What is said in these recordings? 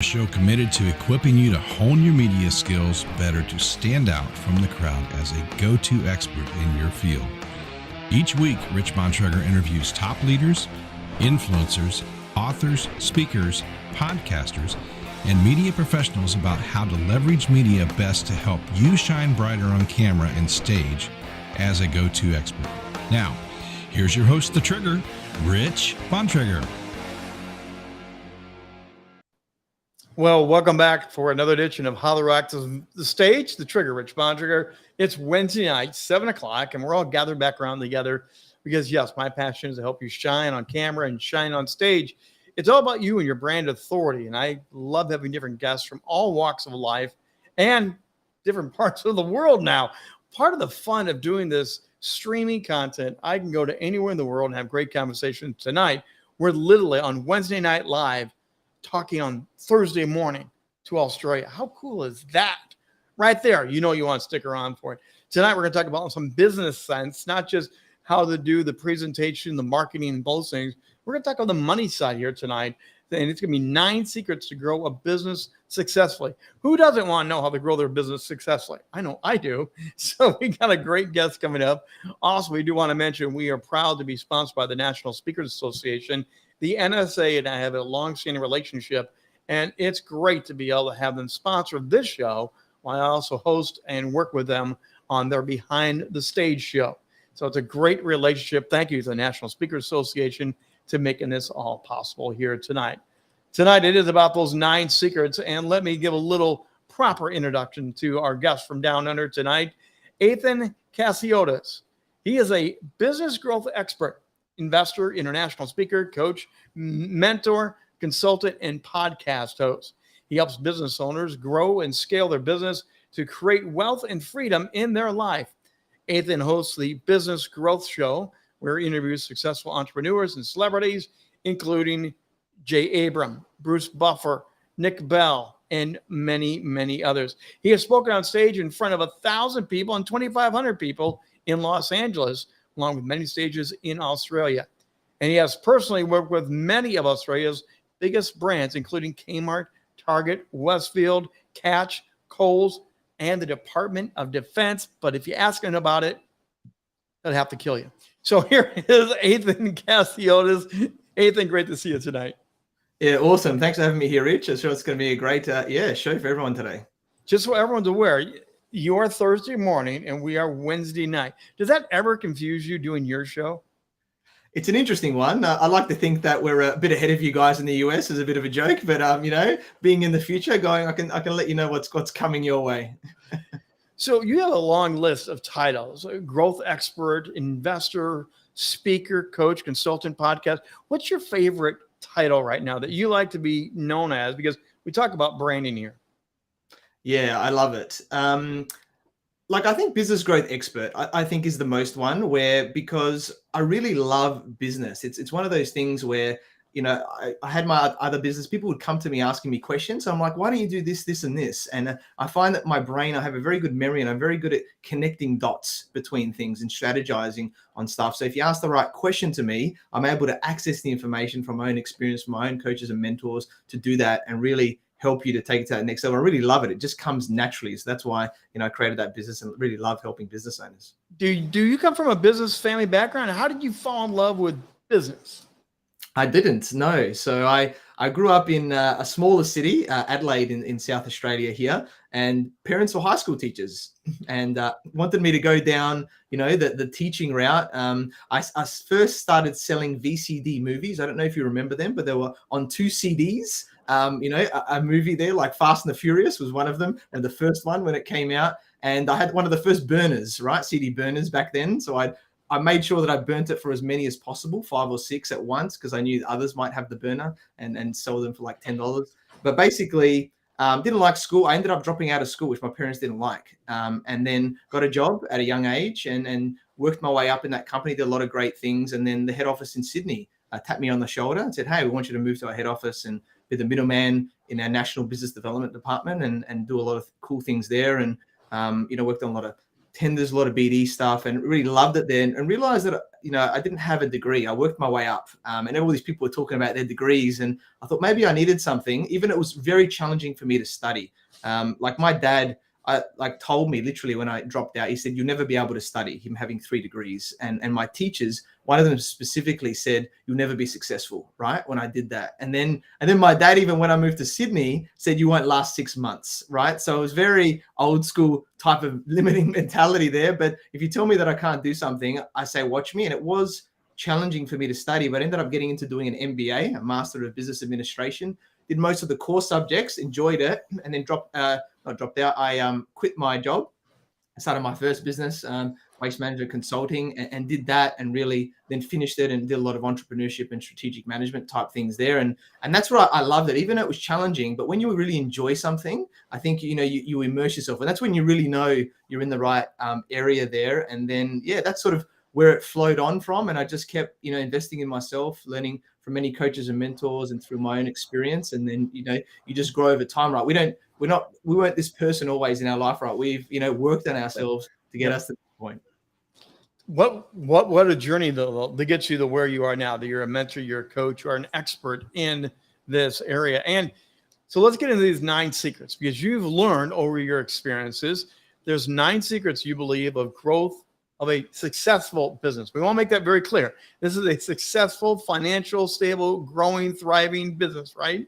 Show committed to equipping you to hone your media skills better to stand out from the crowd as a go-to expert in your field. Each week, Rich Bontrager interviews top leaders, influencers, authors, speakers, podcasters, and media professionals about how to leverage media best to help you shine brighter on camera and stage as a go-to expert. Now, here's your host, The Trigger, Rich Bontrager. Well, welcome back for another edition of How the Rock to the Stage, The Trigger, Rich Bontrager. It's Wednesday night, 7 o'clock, and we're all gathered back around together because, yes, my passion is to help you shine on camera and shine on stage. It's all about you and your brand authority, and I love having different guests from all walks of life and different parts of the world now. Part of the fun of doing this streaming content, I can go to anywhere in the world and have great conversations. Tonight, we're literally on Wednesday Night Live talking on Thursday morning to Australia. How cool is that? Right there. You know you want to stick around for it. Tonight, we're going to talk about some business sense, not just how to do the presentation, the marketing, and those things. We're going to talk about the money side here tonight. And it's going to be 9 secrets to grow a business successfully. Who doesn't want to know how to grow their business successfully? I know I do. So we got a great guest coming up. Also, we do want to mention we are proud to be sponsored by the National Speakers Association, the NSA, and I have a long-standing relationship, and it's great to be able to have them sponsor this show while I also host and work with them on their Behind the Stage show. So it's a great relationship. Thank you to the National Speakers Association to making this all possible here tonight. Tonight, it is about those 9 secrets, and let me give a little proper introduction to our guest from down under tonight, Athin Cassiotis. He is a business growth expert, investor, international speaker, coach, mentor, consultant, and podcast host. He helps business owners grow and scale their business to create wealth and freedom in their life. Athin hosts the Business Growth Show, where he interviews successful entrepreneurs and celebrities, including Jay Abram, Bruce Buffer, Nick Bell, and many, many others. He has spoken on stage in front of 1,000 people and 2,500 people in Los Angeles, along with many stages in Australia. And he has personally worked with many of Australia's biggest brands, including Kmart, Target, Westfield, Catch, Kohl's, and the Department of Defense. But if you ask him about it, they'll have to kill you. So here is Athin Cassiotis. Athin, great to see you tonight. Yeah, awesome. Thanks for having me here, Rich. I'm sure it's going to be a great show for everyone today. Just so everyone's aware, you're Thursday morning and we are Wednesday night. Does that ever confuse you doing your show? It's an interesting one. I like to think that we're a bit ahead of you guys in the US as a bit of a joke, but being in the future, I can let you know what's coming your way. So you have a long list of titles: growth expert, investor, speaker, coach, consultant, podcast. What's your favorite title right now that you like to be known as? Because we talk about branding here. Yeah, I love it. I think business growth expert, I think is the most one because I really love business. It's one of those things where, I had my other business, people would come to me asking me questions. So I'm like, why don't you do this, this, and this? And I find that my brain, I have a very good memory and I'm very good at connecting dots between things and strategizing on stuff. So if you ask the right question to me, I'm able to access the information from my own experience, from my own coaches and mentors to do that and really help you to take it to that next level. I really love it. It just comes naturally. So that's why, I created that business and really love helping business owners. Do you come from a business family background? How did you fall in love with business? I didn't, no. So I grew up in a smaller city, Adelaide in South Australia here, and parents were high school teachers and wanted me to go down, the teaching route. I first started selling VCD movies. I don't know if you remember them, but they were on 2 CDs. A movie there like Fast and the Furious was one of them, and the first one when it came out. And I had one of the first burners, right? CD burners back then. So I made sure that I burnt it for as many as possible, 5 or 6 at once, because I knew others might have the burner and sell them for like $10. But basically, didn't like school. I ended up dropping out of school, which my parents didn't like, and then got a job at a young age and worked my way up in that company, did a lot of great things. And then the head office in Sydney tapped me on the shoulder and said, hey, we want you to move to our head office and be the middleman in our national business development department and do a lot of cool things there. And, worked on a lot of tenders, a lot of BD stuff, and really loved it then, and realized that, I didn't have a degree. I worked my way up, and all these people were talking about their degrees, and I thought maybe I needed something. Even it was very challenging for me to study. Like my dad, told me literally when I dropped out, he said, you'll never be able to study, him having 3 degrees. And my teachers, one of them specifically said, you'll never be successful, right? When I did that. And then my dad, even when I moved to Sydney, said, you won't last 6 months, right? So it was very old school type of limiting mentality there. But if you tell me that I can't do something, I say, watch me. And it was challenging for me to study, but I ended up getting into doing an MBA, a Master of Business Administration, did most of the core subjects, enjoyed it, and then I quit my job. I started my first business, waste management consulting, and did that, and really then finished it and did a lot of entrepreneurship and strategic management type things there. And that's what I loved it, even though it was challenging. But when you really enjoy something, I think, you immerse yourself, and that's when you really know you're in the right area there. And then, that's sort of where it flowed on from. And I just kept, investing in myself, learning from many coaches and mentors and through my own experience. And then, you just grow over time, right? We weren't this person always in our life, right? We've, worked on ourselves to get us to this point. What a journey though, to get you to where you are now, that you're a mentor, you're a coach, you are an expert in this area. And so let's get into these 9 secrets, because you've learned over your experiences, there's 9 secrets you believe of growth of a successful business. We want to make that very clear. This is a successful, financial, stable, growing, thriving business, right?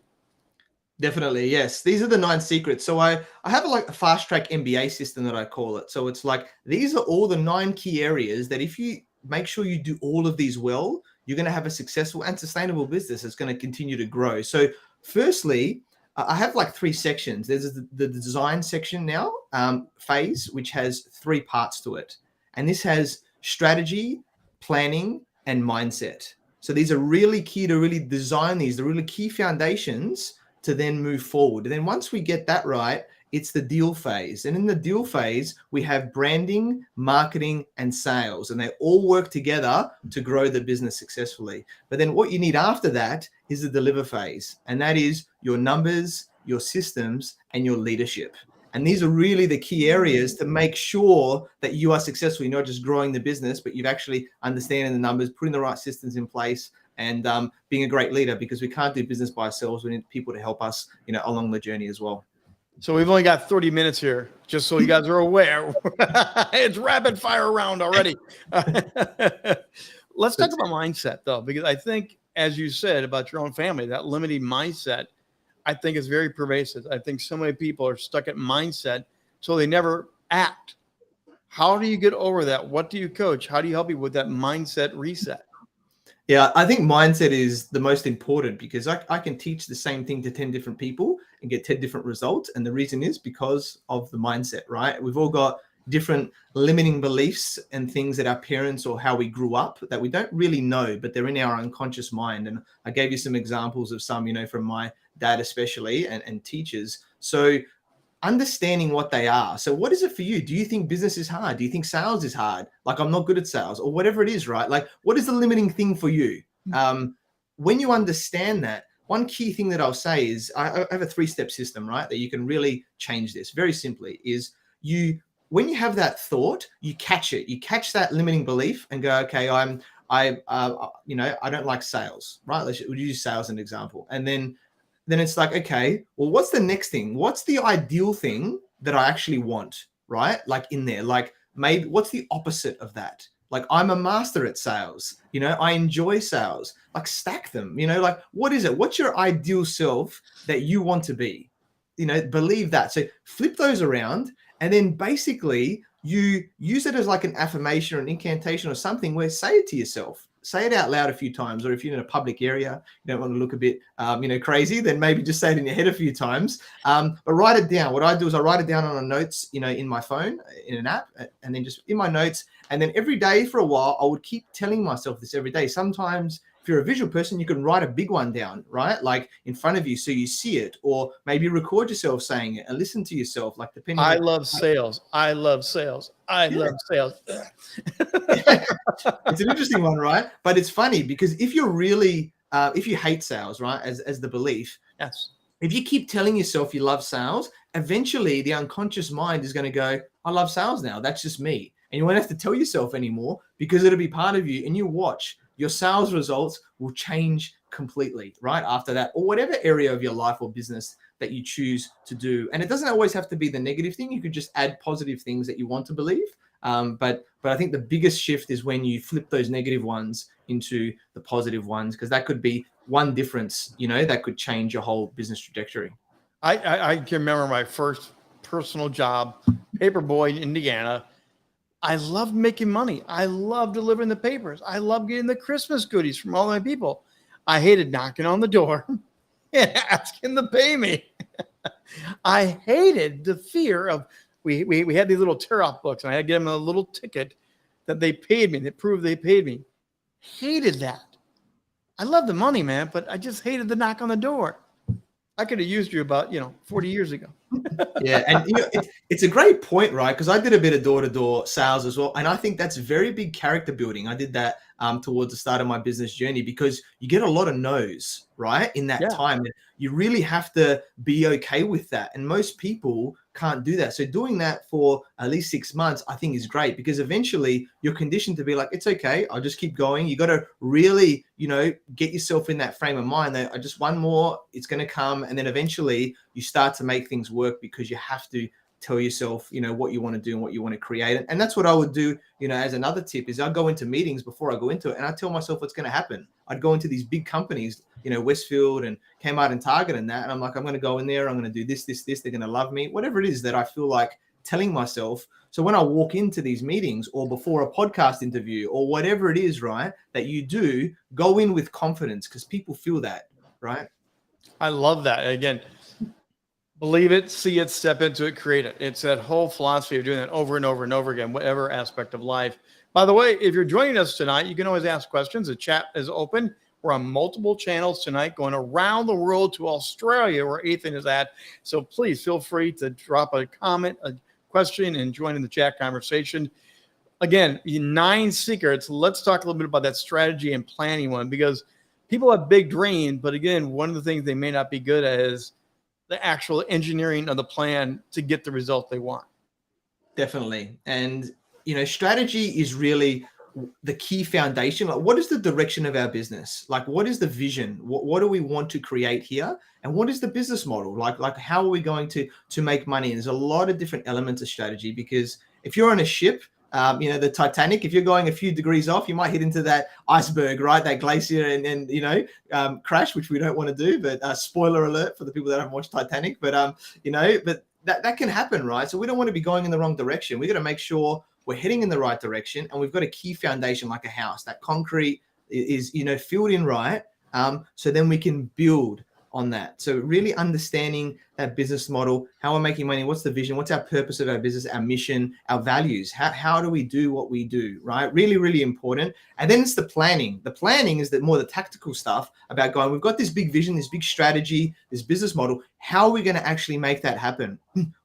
Definitely, yes. These are the 9 secrets. So I have a fast track MBA system that I call it. So it's like, these are all the 9 key areas that if you make sure you do all of these well, you're going to have a successful and sustainable business that's going to continue to grow. So firstly, I have 3 sections. There's the design section now, phase, which has 3 parts to it. And this has strategy, planning, and mindset. So these are really key to really design these, the really key foundations to then move forward. And then once we get that right, it's the deal phase. And in the deal phase, we have branding, marketing, and sales. And they all work together to grow the business successfully. But then what you need after that is the deliver phase. And that is your numbers, your systems, and your leadership. And these are really the key areas to make sure that you are successful. You're not just growing the business, but you've actually understanding the numbers, putting the right systems in place, and being a great leader, because we can't do business by ourselves. We need people to help us, along the journey as well. So we've only got 30 minutes here, just so you guys are aware. It's rapid fire round already. Let's talk about mindset, though, because I think, as you said about your own family, that limiting mindset, I think is very pervasive. I think so many people are stuck at mindset, so they never act. How do you get over that? What do you coach? How do you help people with that mindset reset? Yeah, I think mindset is the most important, because I can teach the same thing to 10 different people and get 10 different results. And the reason is because of the mindset, right? We've all got different limiting beliefs and things that our parents or how we grew up that we don't really know, but they're in our unconscious mind. And I gave you some examples of some, from my dad especially, and teachers. So understanding what they are. So what is it for you? Do you think business is hard? Do you think sales is hard? Like, I'm not good at sales, or whatever it is, right? Like, what is the limiting thing for you? When you understand that, one key thing that I'll say is I have a 3-step system, right? That you can really change this very simply is when you have that thought, you catch it. You catch that limiting belief and go, okay, I don't like sales, right? We'll use sales as an example. And then it's like, okay, well, what's the next thing? What's the ideal thing that I actually want, right? Like in there, like maybe what's the opposite of that? Like, I'm a master at sales, I enjoy sales. Like, stack them, like, what is it? What's your ideal self that you want to be? Believe that. So flip those around, and then basically you use it as like an affirmation or an incantation or something, where say it to yourself. Say it out loud a few times, or if you're in a public area, you don't want to look a bit, crazy, then maybe just say it in your head a few times. But write it down. What I do is I write it down on a notes, in my phone, in an app, and then just in my notes. And then every day for a while, I would keep telling myself this every day. Sometimes, if you're a visual person, you can write a big one down, right? Like in front of you, so you see it, or maybe record yourself saying it and listen to yourself. Like, depending. I love sales. I love sales. I love sales. It's an interesting one, right? But it's funny, because if you're really, if you hate sales, right, as the belief, yes. If you keep telling yourself you love sales, eventually the unconscious mind is going to go, I love sales now. That's just me. And you won't have to tell yourself anymore because it'll be part of you. And you watch your sales results will change completely right after that, or whatever area of your life or business that you choose to do. And it doesn't always have to be the negative thing. You could just add positive things that you want to believe. But I think the biggest shift is when you flip those negative ones into the positive ones, because that could be one difference, that could change your whole business trajectory. I can remember my first personal job, paper boy in Indiana. I loved making money. I loved delivering the papers. I loved getting the Christmas goodies from all my people. I hated knocking on the door and asking them to pay me. I hated the fear of, we had these little tear-off books, and I had to get them a little ticket that they paid me, that proved they paid me. Hated that. I love the money, man, but I just hated the knock on the door. I could have used you about, 40 years ago. Yeah. And it's a great point, right? Because I did a bit of door-to-door sales as well. And I think that's very big character building. I did that towards the start of my business journey, because you get a lot of no's, right? In that time, you really have to be okay with that. And most people can't do that. So doing that for at least 6 months, I think is great, because eventually you're conditioned to be like, it's okay, I'll just keep going. You got to really, get yourself in that frame of mind that I just one more, it's going to come. And then eventually you start to make things work, because you have to tell yourself, what you want to do and what you want to create. And that's what I would do, as another tip is I'd go into meetings before I go into it, and I tell myself what's going to happen. I'd go into these big companies, Westfield and Kmart and Target and that. And I'm like, I'm going to go in there. I'm going to do this. They're going to love me, whatever it is that I feel like telling myself. So when I walk into these meetings or before a podcast interview or whatever it is, right, that you do, go in with confidence, because people feel that, right? I love that. Again, believe it, see it, step into it, create it. It's that whole philosophy of doing that over and over and over again, whatever aspect of life. By the way, if you're joining us tonight, you can always ask questions. The chat is open. We're on multiple channels tonight, going around the world to Australia, where Athin is at. So please feel free to drop a comment, a question, and join in the chat conversation. Again, 9 secrets. Let's talk a little bit about that strategy and planning one, because people have big dreams, but again, one of the things they may not be good at is the actual engineering of the plan to get the result they want. Definitely. And, strategy is really the key foundation. Like, what is the direction of our business? Like, what is the vision? What do we want to create here? And what is the business model? Like how are we going to make money? And there's a lot of different elements of strategy, because if you're on a ship, the Titanic, if you're going a few degrees off, you might hit into that iceberg, right? That glacier and crash, which we don't want to do, but spoiler alert for the people that haven't watched Titanic, but that can happen, right? So we don't want to be going in the wrong direction. We got to make sure we're heading in the right direction, and we've got a key foundation like a house. That concrete is, filled in right. So then we can build on that. So really understanding that business model, how we're making money, what's the vision, what's our purpose of our business, our mission, our values, how do we do what we do, right? Really, really important. And then it's the planning. The planning is more the tactical stuff about going, we've got this big vision, this big strategy, this business model. How are we going to actually make that happen?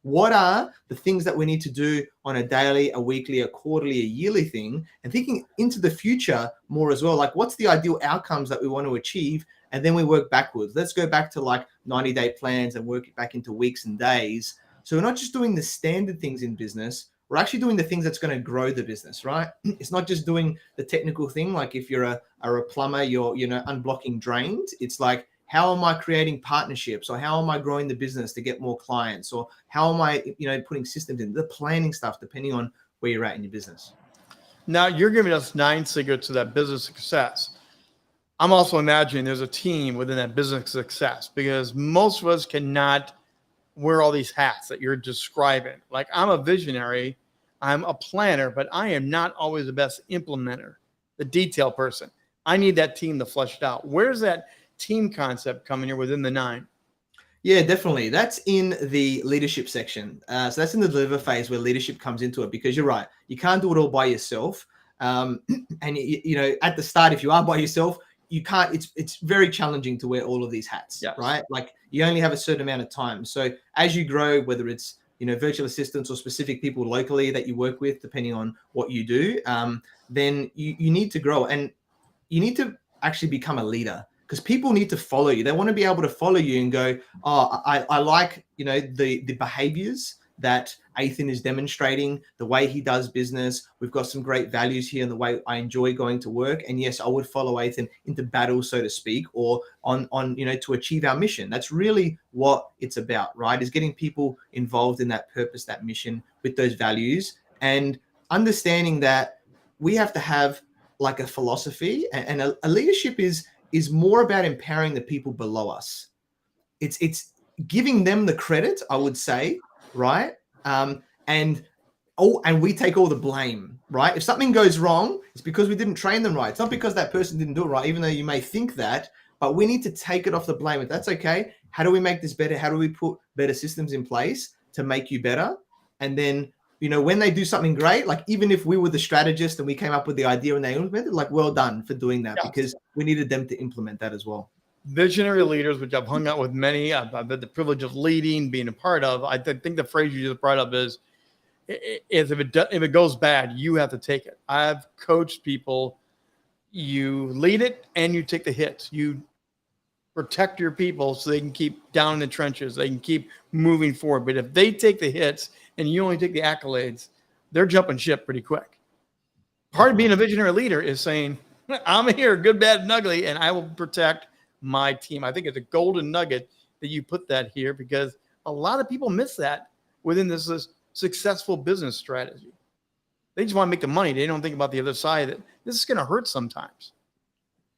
What are the things that we need to do on a daily, a weekly, a quarterly, a yearly thing? And thinking into the future more as well, like what's the ideal outcomes that we want to achieve? And then we work backwards. Let's go back to like 90-day plans and work it back into weeks and days. So we're not just doing the standard things in business. We're actually doing the things that's going to grow the business, right? It's not just doing the technical thing. Like if you're a plumber, you're unblocking drains. It's like, how am I creating partnerships, or how am I growing the business to get more clients, or how am I putting systems in, the planning stuff, depending on where you're at in your business. Now you're giving us 9 secrets to that business success. I'm also imagining there's a team within that business success, because most of us cannot wear all these hats that you're describing. Like, I'm a visionary, I'm a planner, but I am not always the best implementer, the detail person. I need that team to flesh it out. Where's that team concept coming here within the 9? Yeah, definitely. That's in the leadership section. So that's in the deliver phase where leadership comes into it, because you're right. You can't do it all by yourself. And at the start, if you are by yourself, you can't, it's very challenging to wear all of these hats, right? Like, you only have a certain amount of time. So as you grow, whether it's, virtual assistants or specific people locally that you work with, depending on what you do, then you need to grow, and you need to actually become a leader, because people need to follow you. They want to be able to follow you and go, oh, I like, the behaviors that Athin is demonstrating, the way he does business. We've got some great values here and the way I enjoy going to work. And yes, I would follow Athin into battle, so to speak, or on to achieve our mission. That's really what it's about, right? Is getting people involved in that purpose, that mission with those values, and understanding that we have to have like a philosophy, and a leadership is more about empowering the people below us. It's giving them the credit, I would say, right? And we take all the blame, right? If something goes wrong, it's because we didn't train them right. It's not because that person didn't do it right, even though you may think that, but we need to take it off the blame. If that's okay, how do we make this better? How do we put better systems in place to make you better? And then, when they do something great, like even if we were the strategist and we came up with the idea and they implemented, like, well done for doing that, because we needed them to implement that as well. Visionary leaders, which I've hung out with many, I've had the privilege of leading, being a part of. I think the phrase you just brought up is if it goes bad, you have to take it. I've coached people. You lead it and you take the hits. You protect your people so they can keep down in the trenches. They can keep moving forward. But if they take the hits and you only take the accolades, they're jumping ship pretty quick. Part of being a visionary leader is saying, I'm here, good, bad, and ugly, and I will protect my team. I think it's a golden nugget that you put that here, because a lot of people miss that within this successful business strategy. They just want to make the money. They don't think about the other side, that this is going to hurt sometimes.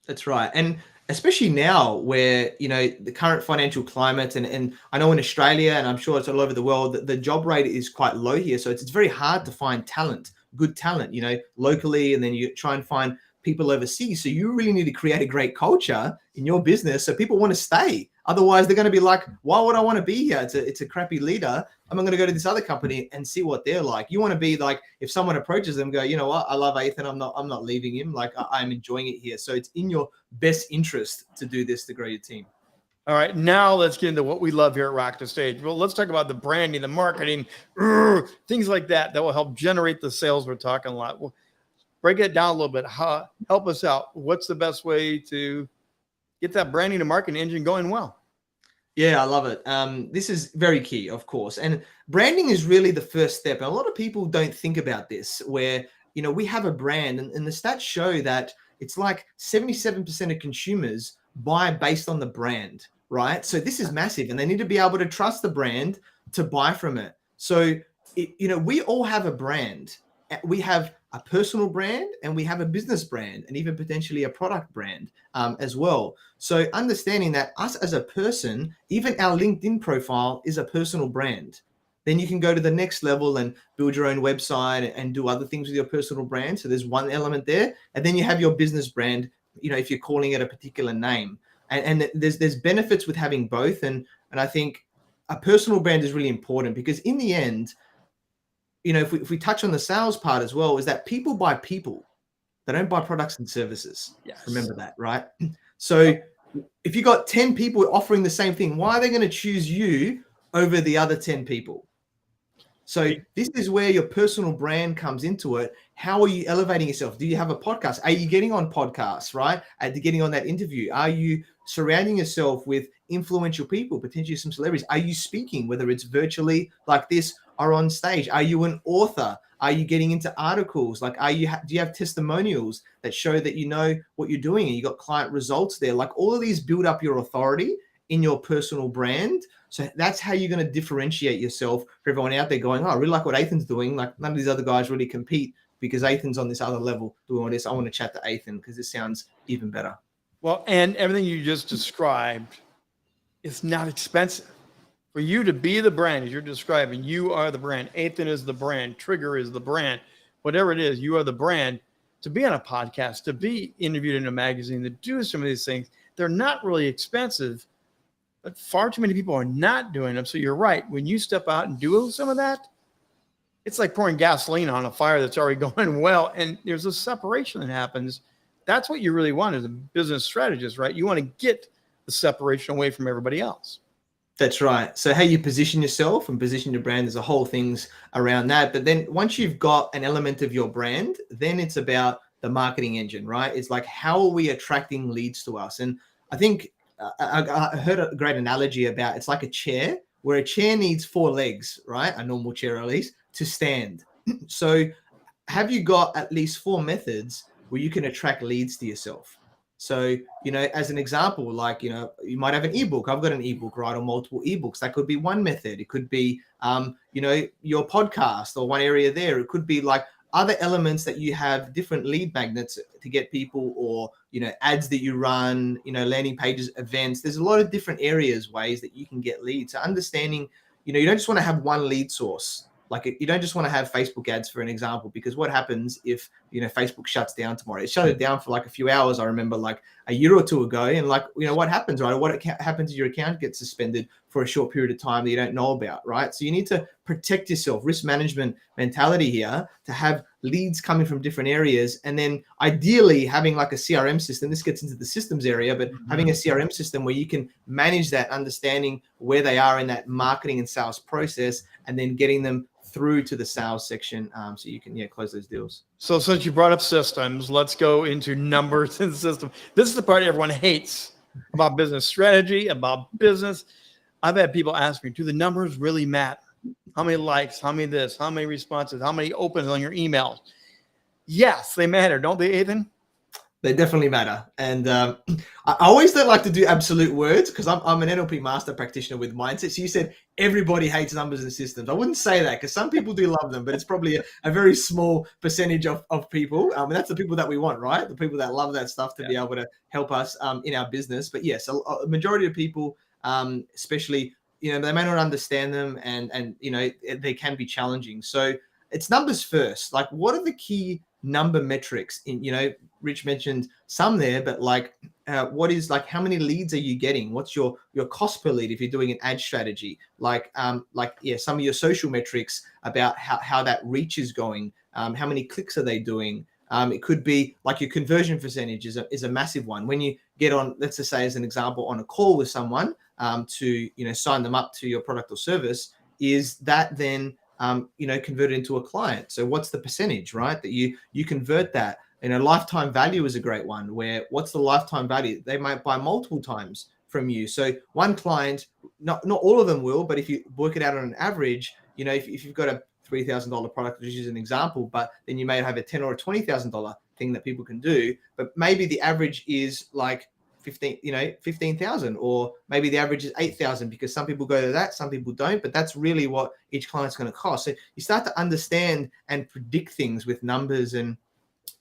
That's right. And especially now where, the current financial climate, and I know in Australia, and I'm sure it's all over the world, that the job rate is quite low here. So it's very hard to find talent, good talent, locally, and then you try and find people overseas. So you really need to create a great culture in your business so people want to stay. Otherwise, they're going to be like, why would I want to be here? It's a crappy leader. I'm going to go to this other company and see what they're like. You want to be like, if someone approaches them, go, you know what? I love Athin. I'm not leaving him. Like, I'm enjoying it here. So it's in your best interest to do this to grow your team. All right, now let's get into what we love here at Rock the Stage. Well, let's talk about the branding, the marketing, things like that will help generate the sales. We're talking a lot. Well, break it down a little bit. Help us out. What's the best way to get that branding and marketing engine going well? Yeah, I love it. This is very key, of course. And branding is really the first step. And a lot of people don't think about this, where, we have a brand, and the stats show that it's like 77% of consumers buy based on the brand, right? So this is massive, and they need to be able to trust the brand to buy from it. So, we all have a brand. We have a personal brand, and we have a business brand, and even potentially a product brand as well. So understanding that us as a person, even our LinkedIn profile is a personal brand. Then you can go to the next level and build your own website and do other things with your personal brand. So there's one element there. And then you have your business brand, if you're calling it a particular name. And there's benefits with having both. And I think a personal brand is really important, because in the end, if we touch on the sales part as well, is that people buy people. They don't buy products and services. Yes. Remember that, right? So if you got 10 people offering the same thing, why are they going to choose you over the other 10 people? So this is where your personal brand comes into it. How are you elevating yourself? Do you have a podcast? Are you getting on podcasts, right? Are you getting on that interview? Are you surrounding yourself with influential people, potentially some celebrities? Are you speaking, whether it's virtually like this or on stage? Are you an author? Are you getting into articles? Like, do you have testimonials that show that you know what you're doing and you got client results there? Like, all of these build up your authority in your personal brand. So that's how you're going to differentiate yourself for everyone out there going, oh, I really like what Athin's doing. Like, none of these other guys really compete because Athin's on this other level doing all this. I want to chat to Athin because this sounds even better. Well, and everything you just described is not expensive. For you to be the brand, as you're describing, you are the brand. Athin is the brand. Trigger is the brand. Whatever it is, you are the brand. To be on a podcast, to be interviewed in a magazine, to do some of these things, they're not really expensive, but far too many people are not doing them. So you're right. When you step out and do some of that, it's like pouring gasoline on a fire that's already going well. And there's a separation that happens. That's what you really want as a business strategist, right? You want to get the separation away from everybody else. That's right. So how you position yourself and position your brand, there's a whole things around that. But then once you've got an element of your brand, then it's about the marketing engine, right? It's like, how are we attracting leads to us? And I think I heard a great analogy about, it's like a chair where a chair needs 4 legs, right? A normal chair, at least, to stand. So have you got at least 4 methods where you can attract leads to yourself? So, as an example, like, you might have an ebook. I've got an ebook, right? Or multiple ebooks. That could be one method. It could be, your podcast or one area there. It could be like other elements that you have different lead magnets to get people, or, ads that you run, landing pages, events. There's a lot of different ways that you can get leads. So understanding, you don't just want to have one lead source. Like, you don't just want to have Facebook ads, for an example, because what happens if, Facebook shuts down tomorrow? It shut it down for like a few hours. I remember like a year or two ago, and like, what happens, right? What happens is your account gets suspended for a short period of time that you don't know about, right? So you need to protect yourself, risk management mentality here, to have leads coming from different areas. And then ideally having like a CRM system. This gets into the systems area, but having a CRM system where you can manage that, understanding where they are in that marketing and sales process, and then getting them through to the sales section, so you can close those deals. So since you brought up systems, let's go into numbers and system. This is the part everyone hates about business strategy, about business. I've had people ask me, do the numbers really matter? How many likes, how many this, how many responses, how many opens on your emails? Yes, they matter, don't they, Athin? They definitely matter. And I always don't like to do absolute words, because I'm an NLP master practitioner with mindset. So you said everybody hates numbers and systems. I wouldn't say that, because some people do love them, but it's probably a very small percentage of people. And that's the people that we want, right? The people that love that stuff to be able to help us in our business. But yes, a majority of people, especially, they may not understand them, and they can be challenging. So it's numbers first. Like, what are the key number metrics? Rich mentioned some there, but like, what is, like, how many leads are you getting? What's your cost per lead if you're doing an ad strategy? Like, some of your social metrics about how that reach is going. How many clicks are they doing? It could be like your conversion percentage is a massive one. When you get on, let's just say as an example, on a call with someone to sign them up to your product or service, is that then converted into a client? So what's the percentage, right, that you convert that? Lifetime value is a great one, where what's the lifetime value? They might buy multiple times from you. So one client, not all of them will, but if you work it out on an average, if you've got a $3,000 product, just use an example, but then you may have a $10,000 or a $20,000 thing that people can do, but maybe the average is like 15,000, or maybe the average is 8,000, because some people go to that, some people don't, but that's really what each client's going to cost. So you start to understand and predict things with numbers. And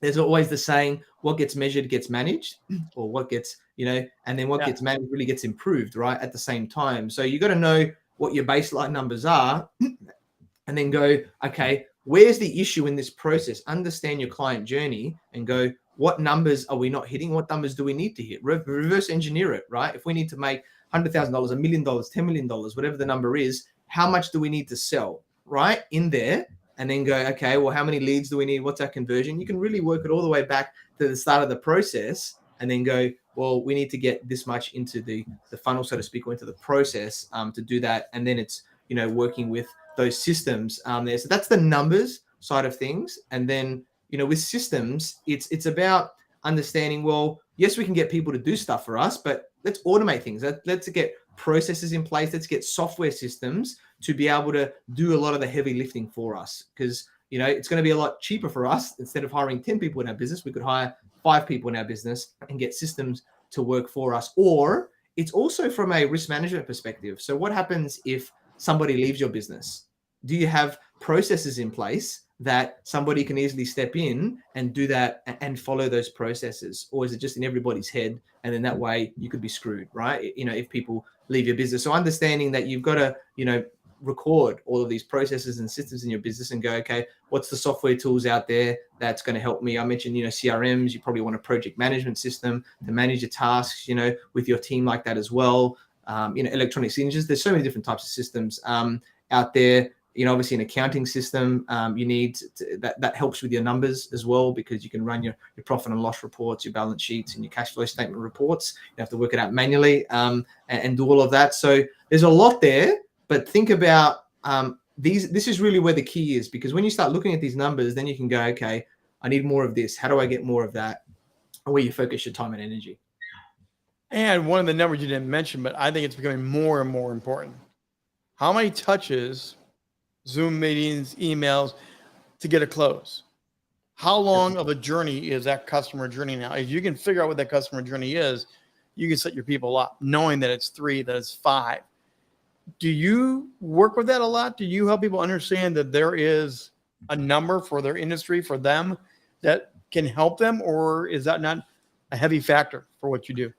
there's always the saying, what gets measured gets managed, or what gets, and then what gets managed really gets improved, right, at the same time. So you got to know what your baseline numbers are, and then go, okay, where's the issue in this process? Understand your client journey and go, what numbers are we not hitting? What numbers do we need to hit? Reverse engineer it, right? If we need to make $100,000, $1 million, $10 million, whatever the number is, how much do we need to sell, right, in there? And then go, okay, well, how many leads do we need? What's our conversion? You can really work it all the way back to the start of the process, and then go, well, we need to get this much into the funnel, so to speak, or into the process to do that. And then it's, working with those systems there. So that's the numbers side of things. And then, with systems, it's about understanding, well, yes, we can get people to do stuff for us, but let's automate things. Let's get processes in place. Let's get software systems to be able to do a lot of the heavy lifting for us. Because, it's going to be a lot cheaper for us. Instead of hiring 10 people in our business, we could hire 5 people in our business and get systems to work for us. Or it's also from a risk management perspective. So what happens if somebody leaves your business? Do you have processes in place that somebody can easily step in and do that and follow those processes? Or is it just in everybody's head, and then that way you could be screwed, right? If people leave your business. So understanding that you've got to, record all of these processes and systems in your business and go, okay, what's the software tools out there that's going to help me? I mentioned, CRMs. You probably want a project management system to manage your tasks, with your team like that as well. Electronic signatures. There's so many different types of systems out there. Obviously an accounting system, you need that helps with your numbers as well, because you can run your profit and loss reports, your balance sheets, and your cash flow statement reports. You have to work it out manually and do all of that. So there's a lot there, but think about this is really where the key is, because when you start looking at these numbers, then you can go, okay, I need more of this. How do I get more of that? And where you focus your time and energy. And one of the numbers you didn't mention, but I think it's becoming more and more important, how many touches, Zoom meetings, emails to get a close? How long of a journey is that customer journey now? If you can figure out what that customer journey is, you can set your people up knowing that it's 3, that it's 5. Do you work with that a lot? Do you help people understand that there is a number for their industry, for them, that can help them? Or is that not a heavy factor for what you do?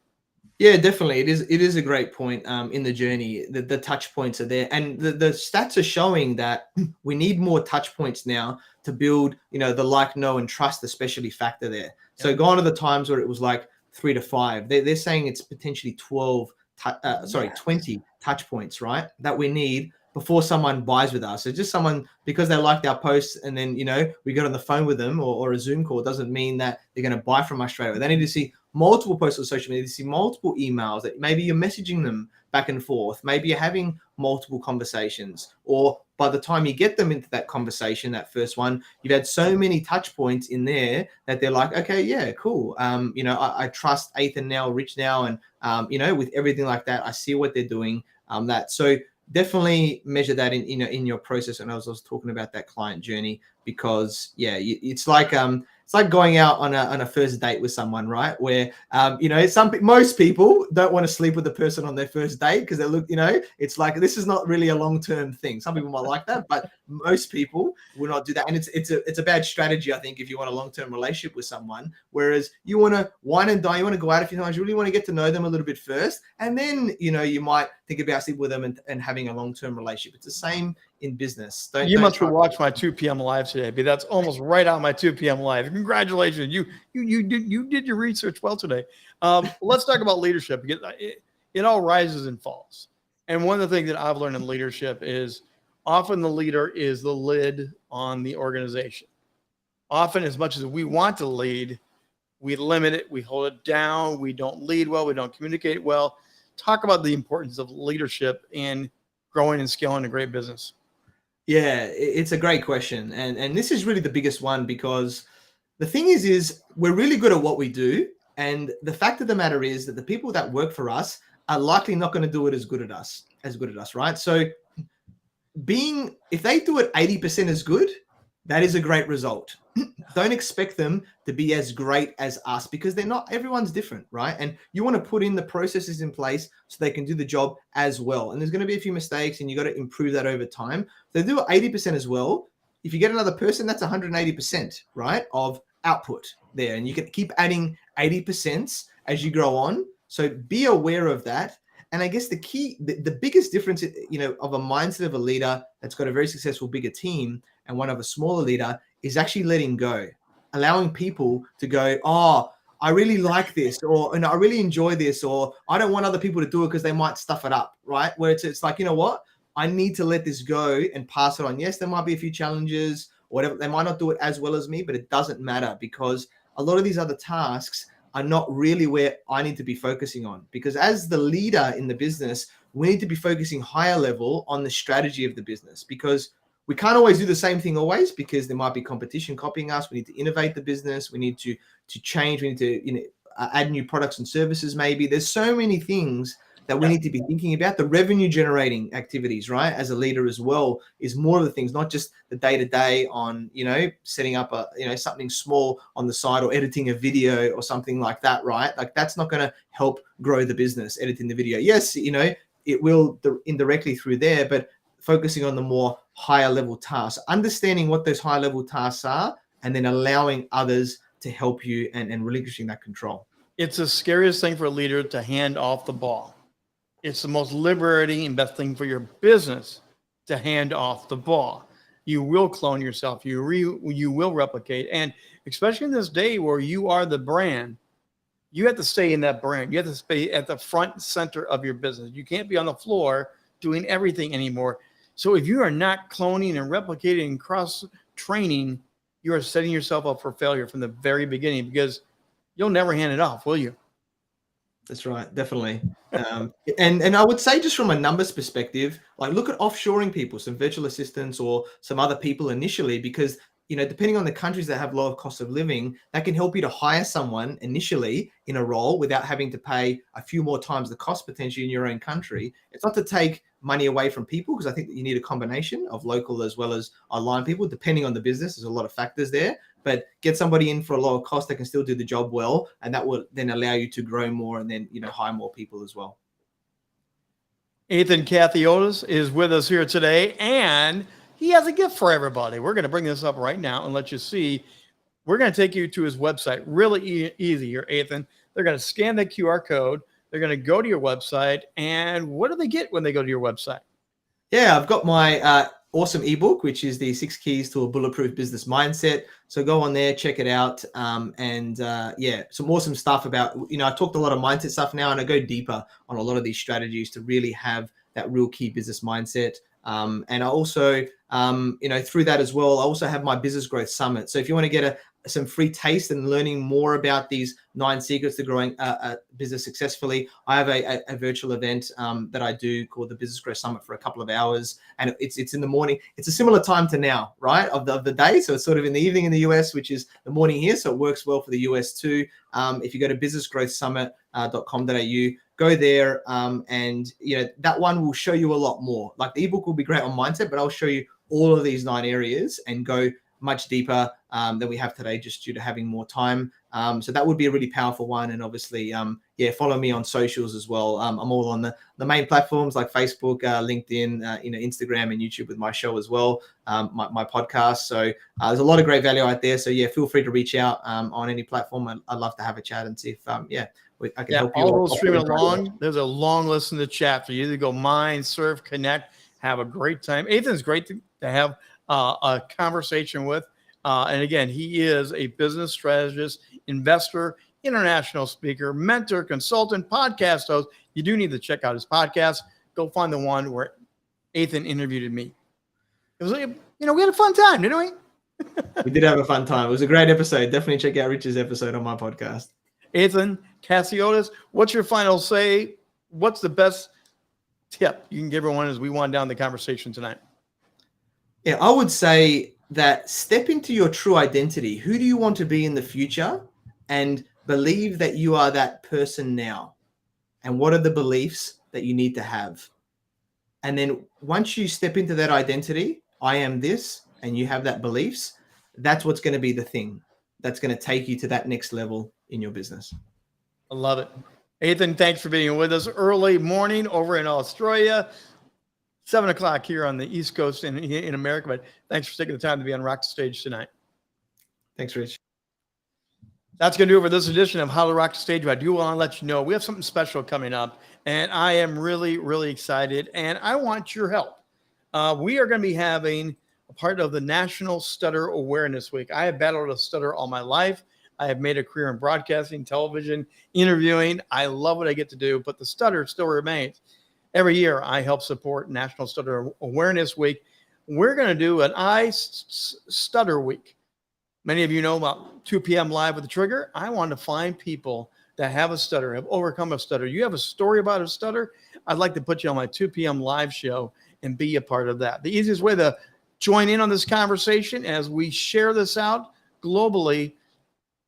Yeah, definitely. It is a great point in the journey. The touch points are there. And the stats are showing that we need more touch points now to build, the like, know, and trust, especially factor there. So gone are the times where it was like 3 to 5. They're saying it's potentially 20 touch points, right? That we need before someone buys with us. So just someone, because they liked our posts and then, we got on the phone with them or a Zoom call, doesn't mean that they're going to buy from us straight away. They need to see multiple posts on social media, to see multiple emails, that maybe you're messaging them back and forth. Maybe you're having multiple conversations, or by the time you get them into that conversation, that first one, you've had so many touch points in there that they're like, okay, yeah, cool. I trust Athin now, Rich now. And, with everything like that, I see what they're doing. So definitely measure that in your process. And I was talking about that client journey, because it's like going out on a first date with someone, right? Where most people don't want to sleep with the person on their first date because they look, it's like, this is not really a long-term thing. Some people might like that, but most people will not do that. And it's a bad strategy, I think, if you want a long-term relationship with someone. Whereas you want to wine and dine, you want to go out a few times, you really want to get to know them a little bit first, and then you might think about sleeping with them and having a long-term relationship. It's the same in business. You must have watched my 2 p.m. live today, but that's almost right out my 2 p.m. live. Congratulations. You did your research well today. Let's talk about leadership, because it all rises and falls. And one of the things that I've learned in leadership is often the leader is the lid on the organization. Often, as much as we want to lead, we limit it, we hold it down, we don't lead well, we don't communicate well. Talk about the importance of leadership in growing and scaling a great business. Yeah, it's a great question. And this is really the biggest one, because the thing is we're really good at what we do. And the fact of the matter is that the people that work for us are likely not going to do it as good as us, right? So if they do it 80% as good, that is a great result. Don't expect them to be as great as us, because they're not. Everyone's different, right? And you want to put in the processes in place so they can do the job as well. And there's going to be a few mistakes, and you got to improve that over time. If they do 80% as well, if you get another person, that's 180%, right, of output there. And you can keep adding 80% as you grow on. So be aware of that. And I guess the biggest difference, of a mindset of a leader that's got a very successful bigger team and one of a smaller leader, is actually letting go, allowing people to go, oh, I really like this, and I really enjoy this, or I don't want other people to do it because they might stuff it up, right? Where it's like, you know what? I need to let this go and pass it on. Yes, there might be a few challenges or whatever. They might not do it as well as me, but it doesn't matter, because a lot of these other tasks are not really where I need to be focusing on. Because as the leader in the business, we need to be focusing higher level on the strategy of the business, because we can't always do the same thing always, because there might be competition copying us. We need to innovate the business. We need to change. We need to add new products and services. Maybe there's so many things that we need to be thinking about. The revenue generating activities, right, as a leader as well, is more of the things, not just the day-to-day on, setting up something small on the side or editing a video or something like that, right? Like, that's not going to help grow the business, editing the video. Yes, it will indirectly through there, but focusing on the more higher level tasks, understanding what those high level tasks are, and then allowing others to help you and relinquishing that control. It's the scariest thing for a leader to hand off the ball. It's the most liberating and best thing for your business to hand off the ball. You will clone yourself. You will replicate. And especially in this day where you are the brand, you have to stay in that brand. You have to stay at the front center of your business. You can't be on the floor doing everything anymore. So if you are not cloning and replicating and cross-training, you are setting yourself up for failure from the very beginning, because you'll never hand it off, will you? That's right, definitely. And I would say, just from a numbers perspective, like, look at offshoring people, some virtual assistants or some other people initially, because depending on the countries that have lower cost of living, that can help you to hire someone initially in a role without having to pay a few more times the cost potentially in your own country. It's not to take money away from people, because I think that you need a combination of local as well as online people, depending on the business. There's a lot of factors there, but get somebody in for a lower cost that can still do the job well, and that will then allow you to grow more and then, hire more people as well. Athin Cassiotis is with us here today, and he has a gift for everybody. We're going to bring this up right now and let you see. We're going to take you to his website. Really easy here, Athin. They're going to scan the QR code. They're going to go to your website. And what do they get when they go to your website? Yeah, I've got my awesome ebook, which is the 6 Keys to a Bulletproof Business Mindset. So go on there, check it out. Some awesome stuff about, I talked a lot of mindset stuff now, and I go deeper on a lot of these strategies to really have that real key business mindset. And I also, through that as well, I also have my Business Growth Summit. So if you want to get some free taste and learning more about these 9 secrets to growing a business successfully, I have a virtual event that I do called the Business Growth Summit for a couple of hours. And it's in the morning. It's a similar time to now, right, of the day. So it's sort of in the evening in the US, which is the morning here. So it works well for the US too. If you go to businessgrowthsummit.com.au, go there, and that one will show you a lot more. Like the ebook will be great on mindset, but I'll show you all of these 9 areas and go much deeper than we have today, just due to having more time. So that would be a really powerful one. And obviously, follow me on socials as well. I'm all on the main platforms like Facebook, LinkedIn, Instagram, and YouTube with my show as well, my podcast. So there's a lot of great value out there. So feel free to reach out on any platform. I'd love to have a chat and see if I can help you. All those streaming along. There's a long list in the chat for you to go mine, surf, connect, have a great time. Athin's great to have a conversation with. And again, he is a business strategist, investor, international speaker, mentor, consultant, podcast host. You do need to check out his podcast. Go find the one where Athin interviewed me. It was, we had a fun time, didn't we? We did have a fun time. It was a great episode. Definitely check out Rich's episode on my podcast. Athin Cassiotis, what's your final say? What's the best tip you can give everyone as we wind down the conversation tonight? Yeah, I would say that step into your true identity. Who do you want to be in the future? And believe that you are that person now. And what are the beliefs that you need to have? And then once you step into that identity, I am this, and you have that beliefs, that's what's going to be the thing that's going to take you to that next level in your business. I love it. Athin, thanks for being with us early morning over in Australia. 7 o'clock here on the East Coast in America, but thanks for taking the time to be on Rock the Stage tonight. Thanks, Rich. That's going to do it for this edition of How to Rock the Stage. But I do want to let you know we have something special coming up, and I am really, really excited, and I want your help. We are going to be having a part of the National Stutter Awareness Week. I have battled a stutter all my life. I have made a career in broadcasting, television, interviewing. I love what I get to do, but the stutter still remains. Every year, I help support National Stutter Awareness Week. We're going to do an I Stutter Week. Many of you know about 2 p.m. Live with the Trigger. I want to find people that have a stutter, have overcome a stutter. You have a story about a stutter? I'd like to put you on my 2 p.m. live show and be a part of that. The easiest way to join in on this conversation as we share this out globally,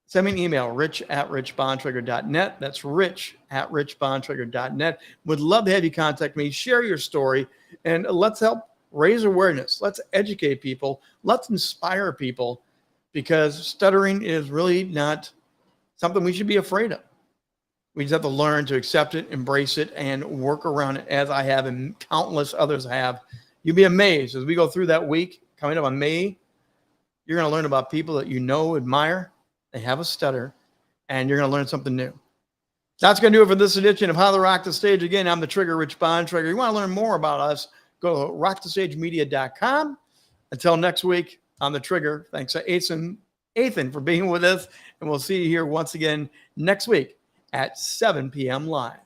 send me an email, rich@richbontrager.net. That's rich@richbontrager.net. Would love to have you contact me, share your story, and let's help raise awareness. Let's educate people. Let's inspire people, because stuttering is really not something we should be afraid of. We just have to learn to accept it, embrace it, and work around it, as I have and countless others have. You'll be amazed as we go through that week coming up on May. You're going to learn about people that you know, admire. They have a stutter, and you're going to learn something new. That's going to do it for this edition of How to Rock the Stage. Again, I'm the Trigger, Rich Bontrager. You want to learn more about us, go to rockthestagemedia.com. Until next week, I'm the Trigger. Thanks to Athin for being with us, and we'll see you here once again next week at 7 p.m. live.